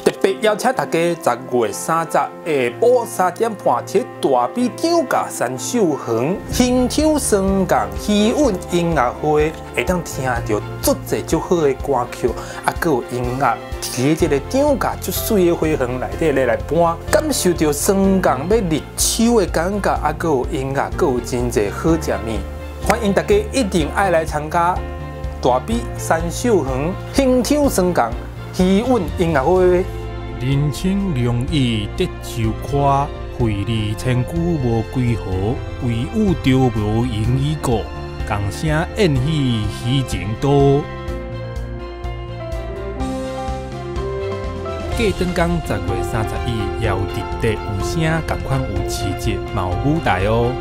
特别邀请大家10月30日下晡3点半伫大比张家三秀园现场双港气韵音乐会，会当听到足侪足好的歌曲，还有音乐伫这个张家足水的花园内底来伴，感受到双港要入秋的感觉，还有音乐，有真侪好食物。欢迎大家一定爱来参加大比三秀园现场双港气韵音乐会。人生容易得手快，费力千古无归毫。为有着无赢已过，共声宴喜喜情多。过转工10月31日，也有伫地有声共款有市集，嘛有舞台哦。